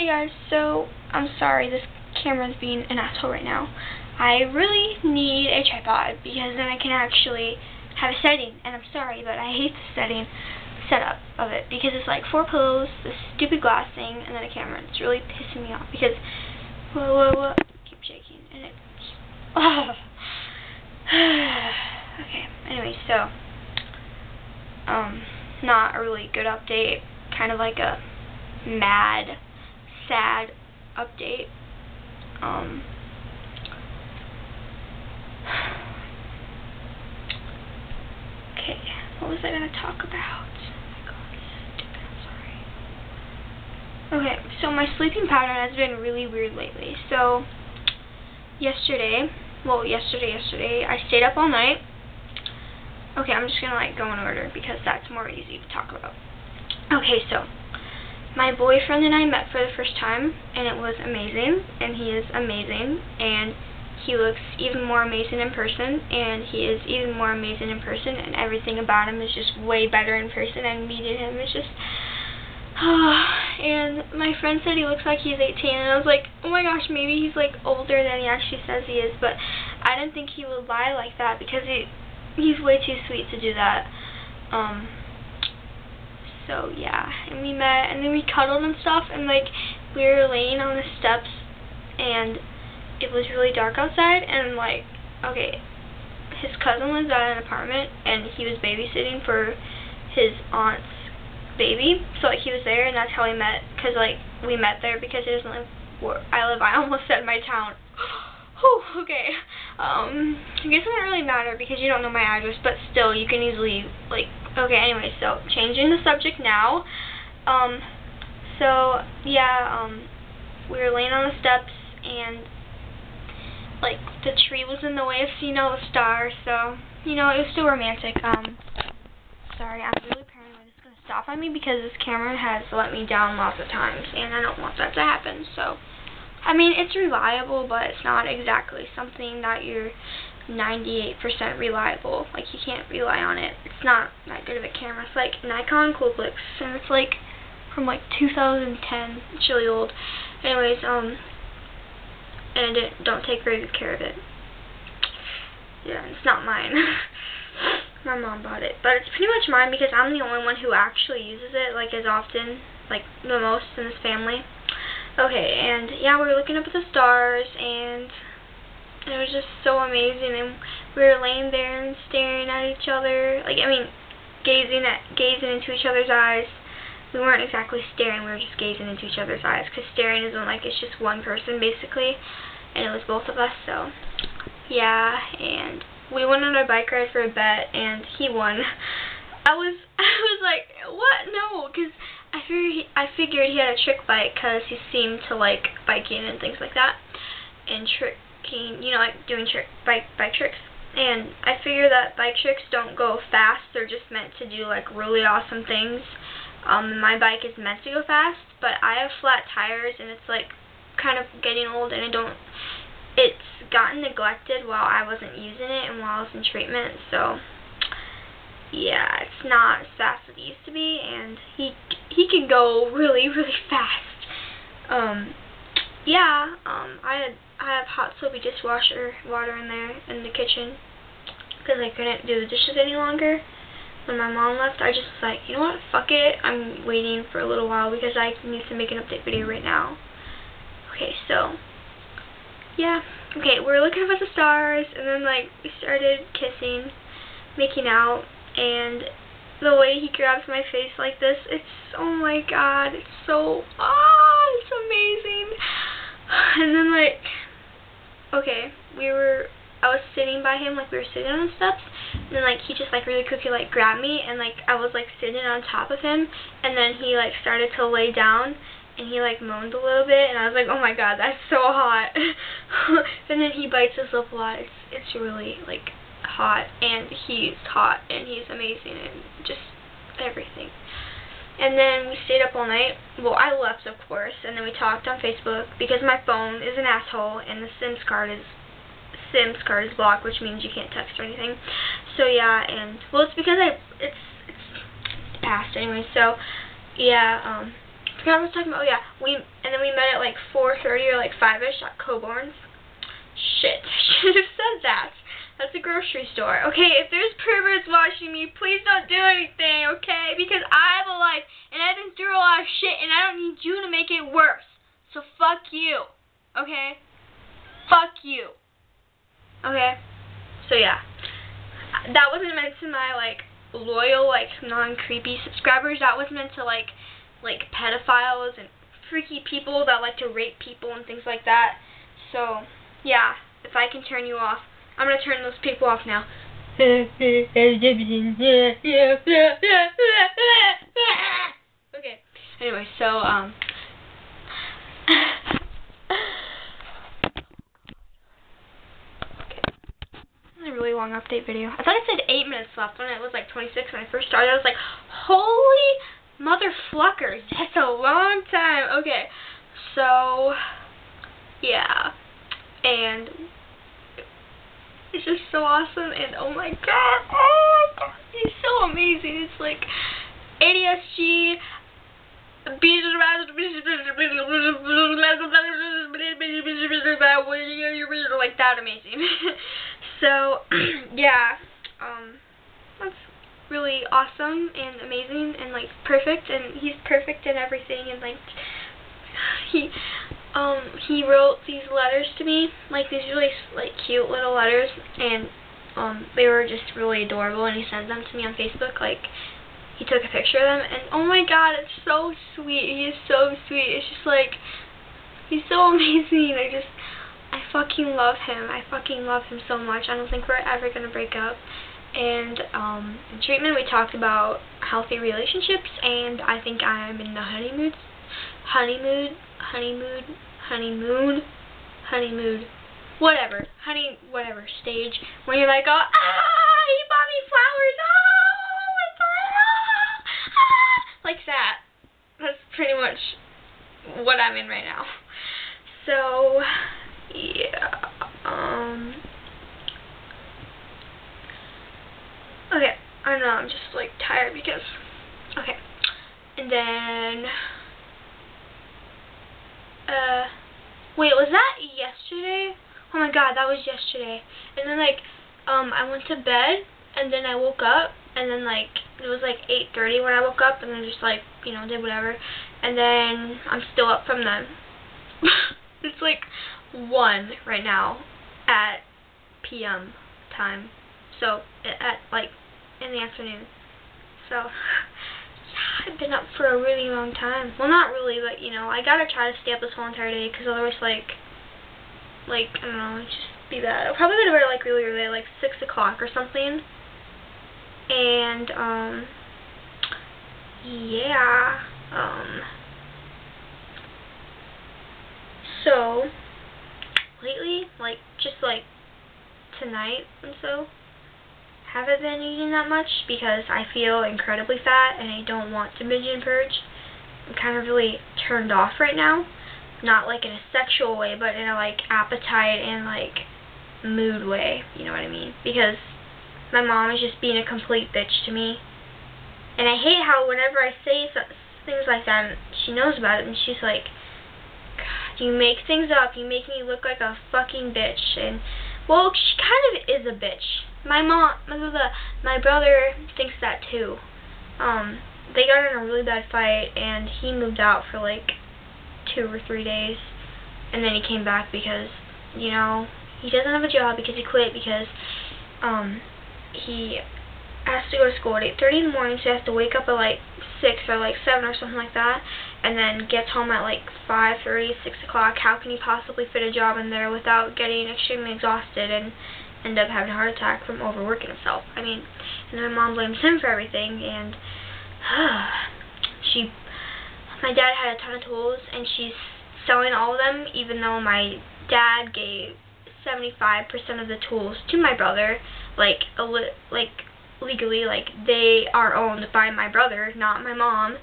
Hey guys, so I'm sorry this camera's being an asshole right now. I really need a tripod because then I can actually have a setting, and I'm sorry, but I hate the setup of it because it's like 4 pillows, this stupid glass thing, and then a camera. It's really pissing me off because whoa, keep shaking, and it's okay. Anyway, so not a really good update, kind of like a mad, sad update. Okay, what was I going to talk about? Oh my god, stupid, I'm sorry. Okay, so my sleeping pattern has been really weird lately. So, yesterday, I stayed up all night. Okay, I'm just going to like go in order because that's more easy to talk about. Okay, so my boyfriend and I met for the first time, and it was amazing, and he is amazing, and he looks even more amazing in person, and he is even more amazing in person, and everything about him is just way better in person, and meeting him is just, and my friend said he looks like he's 18, and I was like, oh my gosh, maybe he's like older than he actually says he is, but I didn't think he would lie like that, because he's way too sweet to do that. So yeah, and we met, and then we cuddled and stuff, and like we were laying on the steps, and it was really dark outside, and like, okay, his cousin was at an apartment, and he was babysitting for his aunt's baby, so like he was there, and that's how we met, because like we met there because he doesn't live where I live. I almost said my town. Whew, okay. I guess it doesn't really matter because you don't know my address, but still, you can easily, like, okay, anyway, so, changing the subject now. So, yeah, we were laying on the steps, and, like, the tree was in the way of seeing all the stars, so, you know, it was still romantic. Sorry, I'm really paranoid it's going to stop on me because this camera has let me down lots of times, and I don't want that to happen, so. I mean, it's reliable, but it's not exactly something that you're 98% reliable. Like, you can't rely on it. It's not that good of a camera. It's like Nikon Coolpix, and it's like from like 2010. It's really old. Anyways, and don't take very good care of it. Yeah, it's not mine. My mom bought it, but it's pretty much mine because I'm the only one who actually uses it, like, as often, like, the most in this family. Okay, and yeah, we were looking up at the stars, and it was just so amazing, and we were laying there and staring at each other, like, I mean, gazing into each other's eyes. We weren't exactly staring, we were just gazing into each other's eyes, because staring isn't like, it's just one person, basically, and it was both of us, so, yeah, and we went on a bike ride for a bet, and he won. I was like, what? No, because I figured he had a trick bike because he seemed to like biking and things like that, and tricking, you know, like doing bike tricks. And I figure that bike tricks don't go fast; they're just meant to do like really awesome things. My bike is meant to go fast, but I have flat tires, and it's like kind of getting old, and it's gotten neglected while I wasn't using it and while I was in treatment, so. Yeah, it's not as fast as it used to be, and he can go really, really fast. Yeah, I have hot soapy dishwasher water in there in the kitchen because I couldn't do the dishes any longer. When my mom left, I just was like, you know what, fuck it, I'm waiting for a little while because I need to make an update video right now. Okay, so, yeah, okay, we're looking up at the stars, and then, like, we started kissing, making out. And the way he grabs my face like this, it's, oh my god, it's so, it's amazing. And then, like, okay, I was sitting by him, like, we were sitting on the steps, and then, like, he just, like, really quickly, like, grabbed me, and, like, I was, like, sitting on top of him, and then he, like, started to lay down, and he, like, moaned a little bit, and I was like, oh my god, that's so hot. And then he bites his lip a lot. It's really, like, hot, and he's hot, and he's amazing, and just everything. And then we stayed up all night. Well, I left, of course, and then we talked on Facebook because my phone is an asshole, and the SIM card is blocked, which means you can't text or anything. So yeah, and well, it's because it's past anyway. So yeah, forgot what I was talking about. Oh yeah, and then we met at like 4:30 or like 5ish at Coburn's. Shit, I should have said that. That's a grocery store. Okay, if there's perverts watching me, please don't do anything, okay? Because I have a life, and I've been through a lot of shit, and I don't need you to make it worse. So fuck you, okay? Fuck you. Okay? So yeah. That wasn't meant to my, like, loyal, like, non-creepy subscribers. That was meant to, like pedophiles and freaky people that like to rape people and things like that. So, yeah, if I can turn you off, I'm going to turn those people off now. Okay, anyway, so, a really long update video. I thought it said 8 minutes left when it was like 26 when I first started. I was like, holy motherfuckers, that's a long time. Okay, so, yeah, and it's just so awesome, and oh my god, he's so amazing. It's like ADSG, like that amazing. So, yeah, that's really awesome and amazing and like perfect, and he's perfect in everything, and like he wrote these letters to me, like these really like cute little letters, and they were just really adorable, and he sent them to me on Facebook. Like, he took a picture of them, and oh my god, it's so sweet. He is so sweet. It's just like, he's so amazing. I fucking love him. I fucking love him so much. I don't think we're ever gonna break up. And in treatment we talked about healthy relationships, and I think I'm in the honeymoon whatever stage when you're like, oh, he bought me flowers, oh my god, like that. That's pretty much what I'm in right now. So, yeah, okay, I don't know, I'm just like tired because, okay, and then, wait, was that yesterday? Oh my god, that was yesterday. And then like, I went to bed, and then I woke up, and then like, it was like 8:30 when I woke up, and then just like, you know, did whatever, and then I'm still up from then. It's like 1 right now at PM time, so at like in the afternoon. So yeah, I've been up for a really long time. Well, not really, but you know, I gotta try to stay up this whole entire day, because otherwise like I don't know, it'd just be bad. I'll probably go to bed like really early, like 6 o'clock or something. And yeah, so lately, like just like tonight and so, haven't been eating that much because I feel incredibly fat and I don't want to binge and purge. I'm kind of really turned off right now, not like in a sexual way, but in a like appetite and like mood way, you know what I mean? Because my mom is just being a complete bitch to me, and I hate how whenever I say things like that, she knows about it, and she's like, God, you make things up, you make me look like a fucking bitch. And well, she kind of is a bitch. My brother thinks that too. They got in a really bad fight, and he moved out for like 2 or 3 days, and then he came back because, you know, he doesn't have a job because he quit because he has to go to school at 8:30 in the morning, so he has to wake up at like 6 or like 7 or something like that, and then gets home at like 5:30, 6 o'clock. How can he possibly fit a job in there without getting extremely exhausted and end up having a heart attack from overworking himself? I mean, and then my mom blames him for everything, and my dad had a ton of tools, and she's selling all of them, even though my dad gave 75% of the tools to my brother, like legally, like they are owned by my brother, not my mom.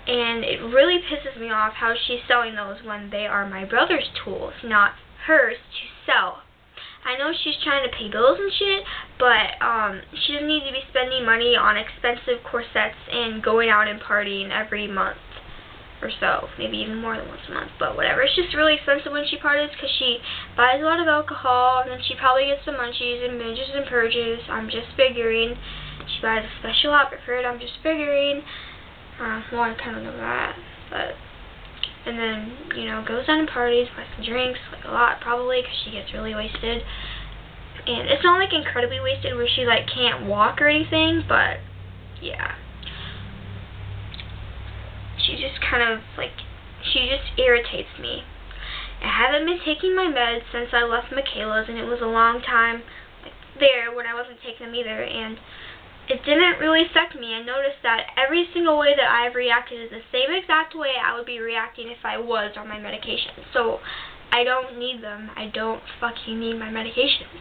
And it really pisses me off how she's selling those when they are my brother's tools, not hers to sell. I know she's trying to pay bills and shit, but she doesn't need to be spending money on expensive corsets and going out and partying every month. or so, maybe even more than once a month, but whatever. It's just really expensive when she parties because she buys a lot of alcohol, and then she probably gets the munchies and binges and purges. I'm just figuring. She buys a special outfit for it. I'm just figuring. Well, I kind of know that, but, and then, you know, goes down and parties, buys some drinks, like a lot probably, because she gets really wasted. And it's not like incredibly wasted where she like can't walk or anything, but yeah. She just kind of like, she just irritates me. I haven't been taking my meds since I left Michaela's, and it was a long time like there when I wasn't taking them either, and it didn't really affect me. I noticed that every single way that I've reacted is the same exact way I would be reacting if I was on my medication. So I don't need them. I don't fucking need my medications.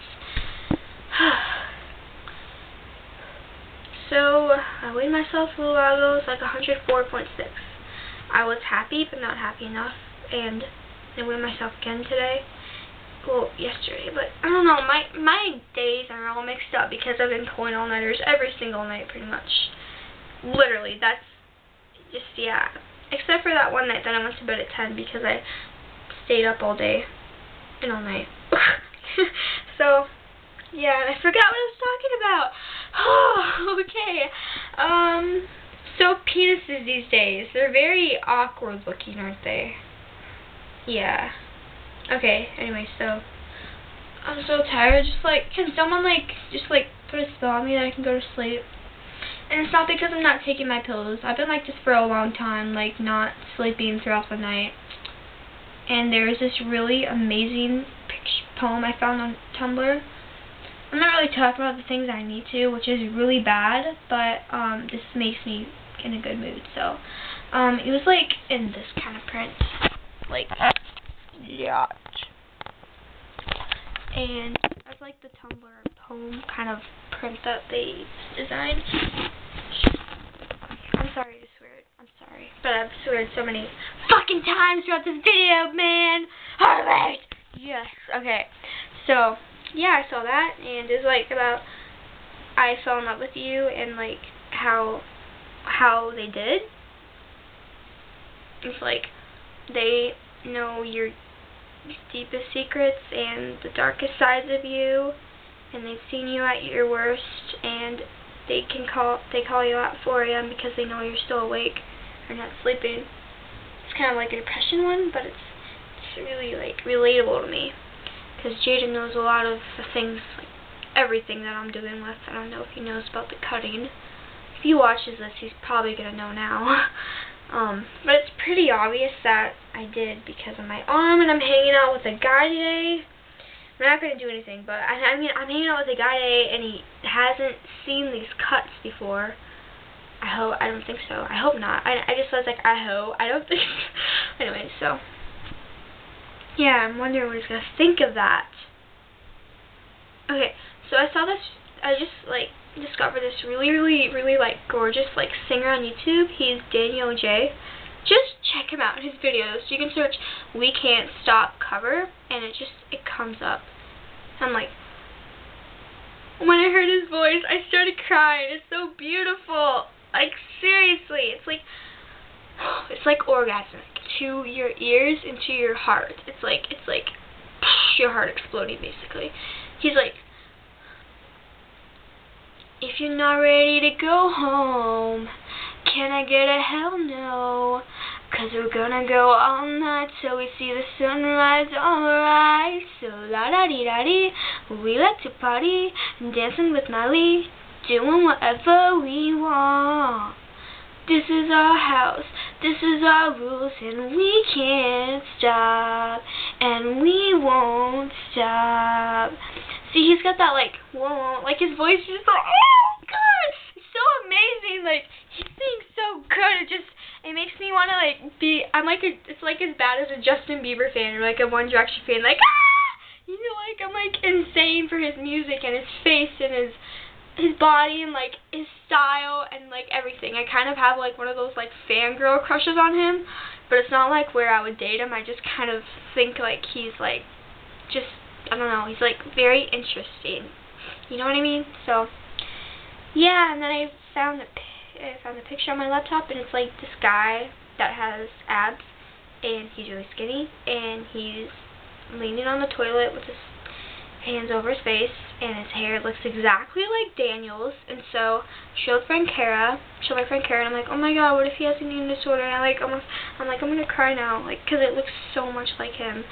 So I weighed myself a little while ago. It's like 104.6. I was happy, but not happy enough. And I weighed myself again today. Well, yesterday, but I don't know, my days are all mixed up because I've been pulling all-nighters every single night, pretty much. Literally, that's just, yeah. Except for that one night that I went to bed at 10 because I stayed up all day and all night. So, yeah, and I forgot what I was talking about. Oh, okay. So penises these days, they're very awkward looking, aren't they? Yeah. Okay, anyway, so I'm so tired. Just like, can someone just put a spell on me that I can go to sleep? And it's not because I'm not taking my pills. I've been like this for a long time, like not sleeping throughout the night. And there's this really amazing poem I found on Tumblr. I'm not really talking about the things I need to, which is really bad, but this makes me in a good mood. So it was like in this kind of print, like. Yeah. And that's like the Tumblr poem kind of print that they designed. I'm sorry to swear. I'm sorry. But I've sweared so many fucking times throughout this video, man. Alright. Yes. Okay. So, yeah, I saw that, and it's like about I fell in love with you and like how they did. It's like they know your deepest secrets and the darkest sides of you, and they've seen you at your worst, and they call you out at 4 a.m. because they know you're still awake or not sleeping. It's kind of like a depression one, but it's really like relatable to me because Jaden knows a lot of the things, like everything that I'm doing with. I don't know if he knows about the cutting. If he watches this, he's probably gonna know now. But it's pretty obvious that I did because of my arm, and I'm hanging out with a guy today. I'm not going to do anything, but I mean, I'm hanging out with a guy today, and he hasn't seen these cuts before. I don't think so. I hope not. I just was like, I hope. I don't think so. Anyway, so. Yeah, I'm wondering what he's going to think of that. Okay, so I saw this, I just, like, discovered this really, like, gorgeous, like, singer on YouTube. He's Daniel J. Just check him out, his videos. You can search We Can't Stop cover, and it comes up. I'm like, when I heard his voice, I started crying. It's so beautiful. Like, seriously, it's like orgasmic to your ears and to your heart. It's like your heart exploding, basically. He's like, if you're not ready to go home, can I get a hell no? 'Cause we're gonna go all night till we see the sunrise, alright. So la-da-dee-da-dee, we like to party, dancing with Molly, doing whatever we want. This is our house, this is our rules, and we can't stop, and we won't stop. See, he's got that, like, whoa, like, his voice is just like, oh, God, it's so amazing, like, he sings so good, it makes me want to, like, it's like as bad as a Justin Bieber fan, or, like, a One Direction fan, like, you know, like, I'm, like, insane for his music, and his face, and his body, and, like, his style, and, like, everything. I kind of have, like, one of those, like, fangirl crushes on him, but it's not, like, where I would date him. I just kind of think, like, he's, like, just, I don't know, he's, like, very interesting. You know what I mean? So, yeah, and then I found a picture on my laptop, and it's, like, this guy, that has abs, and he's really skinny, and he's leaning on the toilet with his hands over his face, and his hair looks exactly like Daniel's. And so showed my friend Kara, and I'm like, oh my god, what if he has an eating disorder? And I'm gonna cry now, like, because it looks so much like him.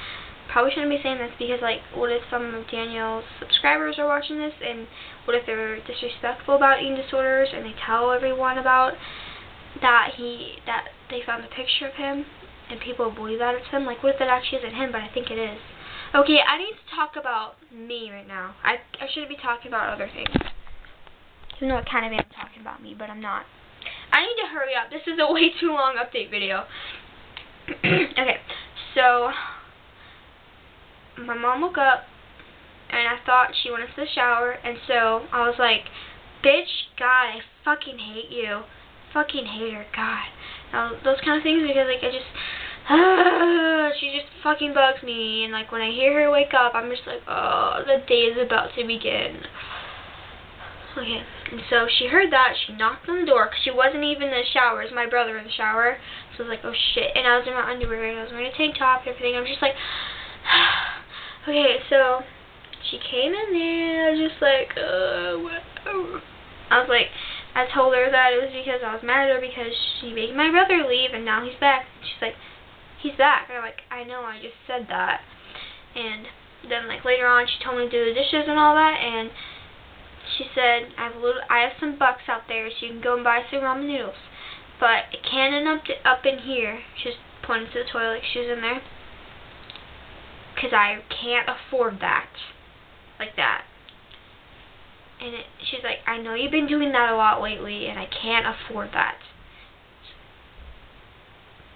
Probably shouldn't be saying this, because like, what if some of Daniel's subscribers are watching this, and what if they're disrespectful about eating disorders, and they tell everyone about that they found a picture of him, and people believe that it's him? Like, what if that actually isn't him, but I think it is? Okay, I need to talk about me right now. I should be talking about other things. Even though I kind of am talking about me, but I'm not. I need to hurry up. This is a way too long update video. Okay, so my mom woke up, and I thought she went into the shower, and so I was like, bitch, God, I fucking hate you. Fucking hate her, God. Now, those kind of things, because like, she just fucking bugs me, and like when I hear her wake up, I'm just like, oh, the day is about to begin. Okay, and so she heard that, she knocked on the door, because she wasn't even in the shower, it was my brother in the shower, so I was like, oh shit, and I was in my underwear, and I was wearing a tank top and everything, I was just like, okay, so she came in there, I was just like, whatever. I told her that it was because I was mad at her because she made my brother leave, and now he's back. She's like, he's back. And I'm like, I know, I just said that. And then like later on, she told me to do the dishes and all that, and she said, I have some bucks out there, so you can go and buy some ramen noodles, but it can't end up in here. She was pointing to the toilet, she was in there, because I can't afford that, like that. And she's like, I know you've been doing that a lot lately, and I can't afford that.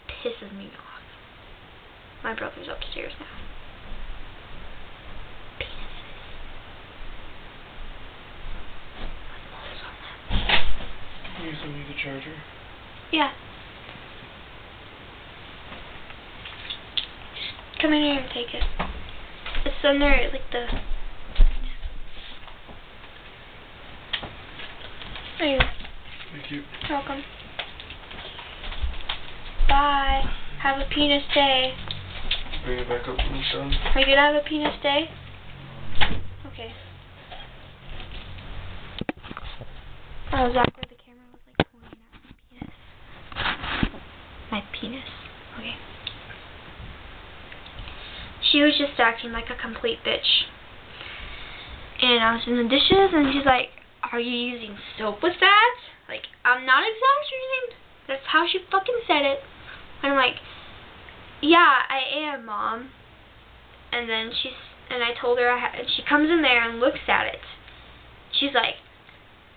Pisses me off. My brother's upstairs now. You still need the charger? Yeah. Just come in here and take it. It's under, like, the... There you go. Thank you. You're welcome. Bye. Have a penis day. Bring it back up when it's done. Are you gonna have a penis day? Okay. I was after the camera was like pointing at my penis. My penis. Okay. She was just acting like a complete bitch. And I was in the dishes, and she's like, are you using soap with that? Like, I'm not exaggerating. That's how she fucking said it. And I'm like, yeah, I am, Mom. And then I told her and she comes in there and looks at it. She's like,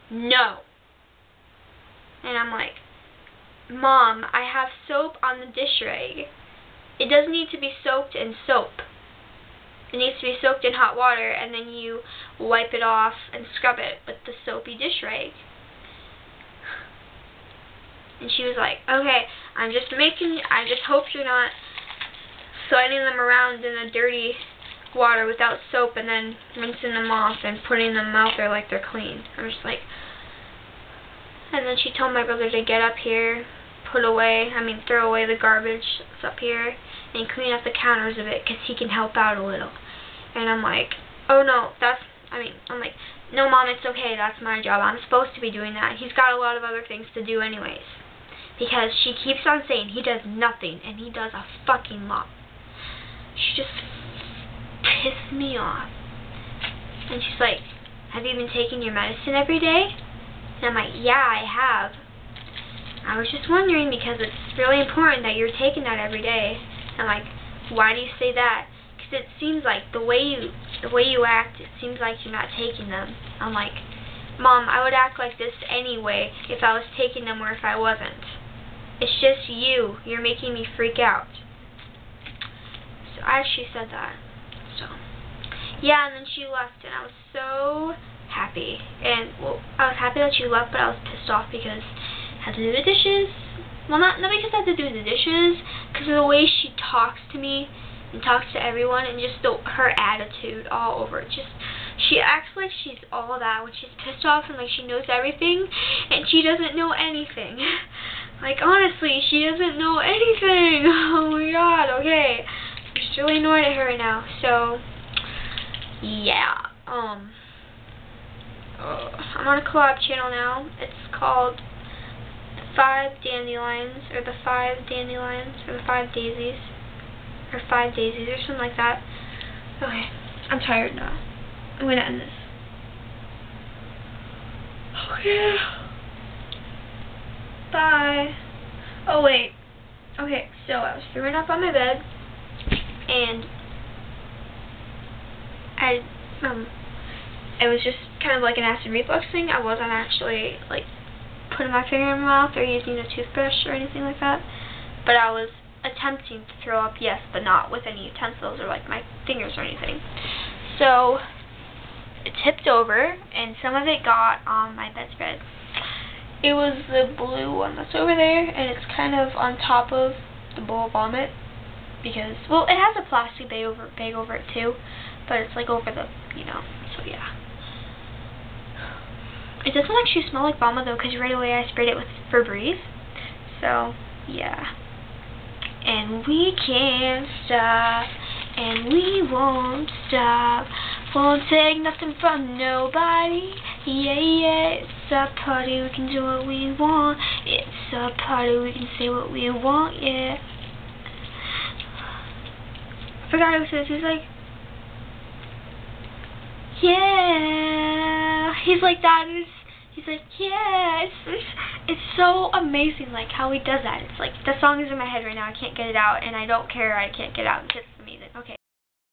no. And I'm like, Mom, I have soap on the dish rag. It doesn't need to be soaked in soap. It needs to be soaked in hot water, and then you wipe it off and scrub it with the soapy dish rag. And she was like, okay, I just hope you're not sliding them around in the dirty water without soap and then rinsing them off and putting them out there like they're clean. I'm just like, and then she told my brother to get up here, throw away the garbage that's up here, and clean up the counters a bit, because he can help out a little. And I'm like, oh no, I'm like, no, Mom, it's okay, that's my job, I'm supposed to be doing that. He's got a lot of other things to do anyways. Because she keeps on saying he does nothing, and he does a fucking lot. She just pissed me off. And she's like, have you been taking your medicine every day? And I'm like, yeah, I have. I was just wondering, because it's really important that you're taking that every day. I'm like, why do you say that? Because it seems like the way you act, it seems like you're not taking them. I'm like, Mom, I would act like this anyway if I was taking them or if I wasn't. It's just you. You're making me freak out. So I actually said that. So yeah, and then she left, and I was so happy. And well, I was happy that she left, but I was pissed off because I had to do the dishes. Well, not because I had to do the dishes, because of the way she talks to me and talks to everyone, and just her attitude all over. She acts like she's all that when she's pissed off, and like she knows everything, and she doesn't know anything. Like, honestly, she doesn't know anything. Oh my god, okay. I'm just really annoyed at her right now. So, yeah. I'm on a collab channel now. It's called the 5 Dandelions, or the 5 Dandelions, or the 5 Daisies, or 5 Daisies, or something like that. Okay, I'm tired now. I'm gonna end this. Okay. Bye. Oh wait. Okay, so I was throwing up on my bed, and it was just kind of like an acid reflux thing. I wasn't actually like putting my finger in my mouth or using a toothbrush or anything like that, but I was attempting to throw up, yes, but not with any utensils or like my fingers or anything. So it tipped over, and some of it got on my bedspread. It was the blue one that's over there, and it's kind of on top of the bowl of vomit, because, well, it has a plastic bag over it too, but it's like over the, so yeah. It doesn't actually smell like vomit though, because right away I sprayed it with Febreze, so yeah. And we can't stop, and we won't stop, won't take nothing from nobody. Yeah, yeah, it's a party, we can do what we want. It's a party, we can say what we want, yeah. I forgot who says, he's like, yeah. He's like that, he's like, yeah. It's so amazing, like, how he does that. It's like, the song is in my head right now, I can't get it out, and I don't care I can't get it out, because it's amazing. Okay.